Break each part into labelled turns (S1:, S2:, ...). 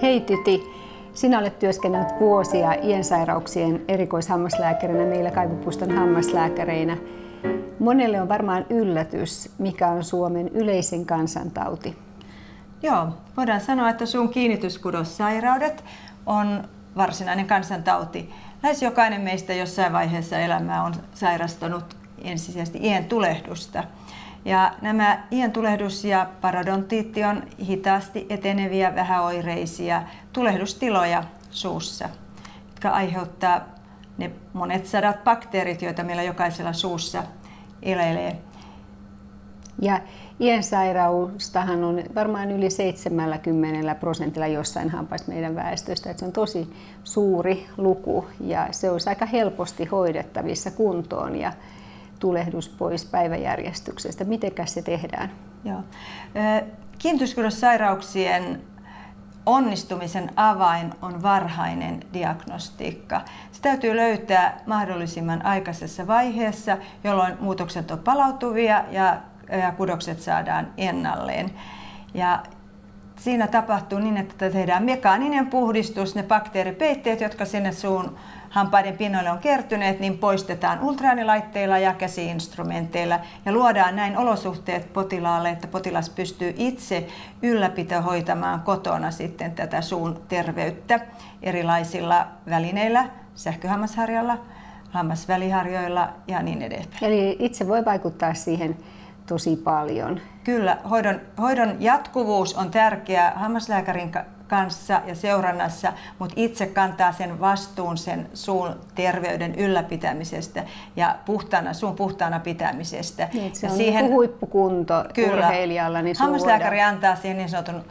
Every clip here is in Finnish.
S1: Hei Tyti, sinä olet työskennellyt vuosia iensairauksien erikoishammaslääkärinä meillä Kaivopuiston hammaslääkäreinä. Monelle on varmaan yllätys, mikä on Suomen yleisin kansantauti.
S2: Joo, voidaan sanoa, että suun kiinnityskudossairaudet on varsinainen kansantauti. Lähes jokainen meistä jossain vaiheessa elämää on sairastanut ensisijaisesti ientulehdusta. Ja nämä ientulehdus ja parodontiitti on hitaasti eteneviä, vähäoireisia tulehdustiloja suussa, jotka aiheuttaa ne monet sadat bakteerit, joita meillä jokaisella suussa elelee.
S1: Ja iensairaustahan on varmaan yli 70% jossain hampaissa meidän väestöstä. Että se on tosi suuri luku ja se olisi aika helposti hoidettavissa kuntoon ja tulehdus pois päiväjärjestyksestä. Mitenkäs se tehdään?
S2: Joo. Kiinnityskudossairauksien onnistumisen avain on varhainen diagnostiikka. Se täytyy löytää mahdollisimman aikaisessa vaiheessa, jolloin muutokset on palautuvia ja kudokset saadaan ennalleen. Ja siinä tapahtuu niin, että tehdään mekaaninen puhdistus, ne bakteeripeitteet, jotka sinne suun hampaiden pinnoille on kertyneet, niin poistetaan ultraäänilaitteilla ja käsiinstrumenteilla ja luodaan näin olosuhteet potilaalle, että potilas pystyy itse hoitamaan kotona sitten tätä suun terveyttä erilaisilla välineillä, sähköhammasharjalla, hammasväliharjoilla ja niin edespäin.
S1: Eli itse voi vaikuttaa siihen tosi paljon.
S2: Kyllä, hoidon jatkuvuus on tärkeää hammaslääkärin kanssa ja seurannassa, mutta itse kantaa sen vastuun sen suun terveyden ylläpitämisestä ja suun puhtaana pitämisestä.
S1: Niin, se on siihen huippukunto urheilijalla. Niin
S2: hammaslääkäri antaa siihen niin sanotun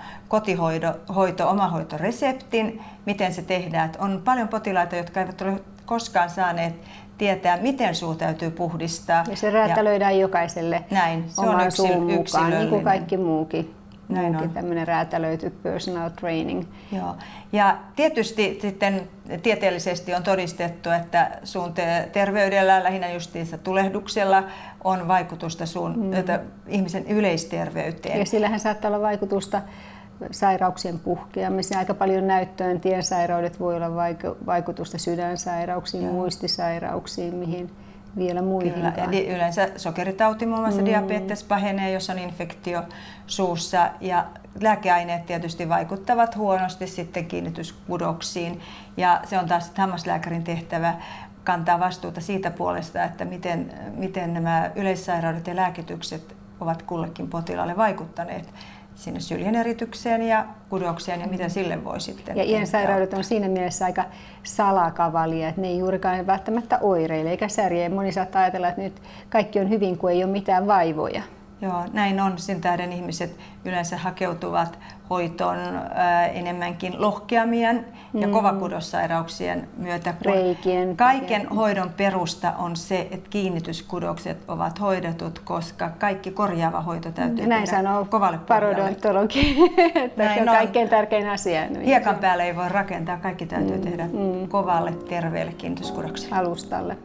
S2: omahoitoreseptin, miten se tehdään. On paljon potilaita, jotka eivät ole koskaan saaneet tietää, miten suu täytyy puhdistaa.
S1: Ja se räätälöidään jokaiselle oman suun mukaan, niin kuin kaikki muukin. Tämmöinen räätälöity personal training.
S2: Joo. Ja tietysti sitten tieteellisesti on todistettu, että suun terveydellä, lähinnä justiinsa tulehduksella, on vaikutusta ihmisen yleisterveyteen.
S1: Ja sillähän saattaa olla vaikutusta sairauksien puhkeamiseen. Aika paljon näyttöön tiensairaudet voi olla vaikutusta sydänsairauksiin, muistisairauksiin, mihin vielä muihinkaan.
S2: Kyllä. Yleensä sokeritauti, muun muassa diabetes pahenee, jos on infektio suussa, ja lääkeaineet tietysti vaikuttavat huonosti sitten kiinnityskudoksiin, ja se on taas hammaslääkärin tehtävä kantaa vastuuta siitä puolesta, että miten nämä yleissairaudet ja lääkitykset ovat kullekin potilaalle vaikuttaneet sinne syljen eritykseen ja kudokseen ja mitä sille voi sitten.
S1: Ja iensairaudet on siinä mielessä aika salakavalia, että ne ei juurikaan välttämättä oireile eikä särje. Moni saattaa ajatella, että nyt kaikki on hyvin, kun ei ole mitään vaivoja.
S2: Joo, näin on. Sen tähden ihmiset yleensä hakeutuvat hoitoon enemmänkin lohkeamien ja kovakudossairauksien myötä. Kaiken hoidon perusta on se, että kiinnityskudokset ovat hoidetut, koska kaikki korjaava hoito täytyy tehdä
S1: näin sanoo
S2: kovalle
S1: parodontologi, että se on kaikkein tärkein asia.
S2: Hiekan päälle ei voi rakentaa, kaikki täytyy tehdä kovalle, terveelle kiinnityskudokselle.
S1: Alustalle.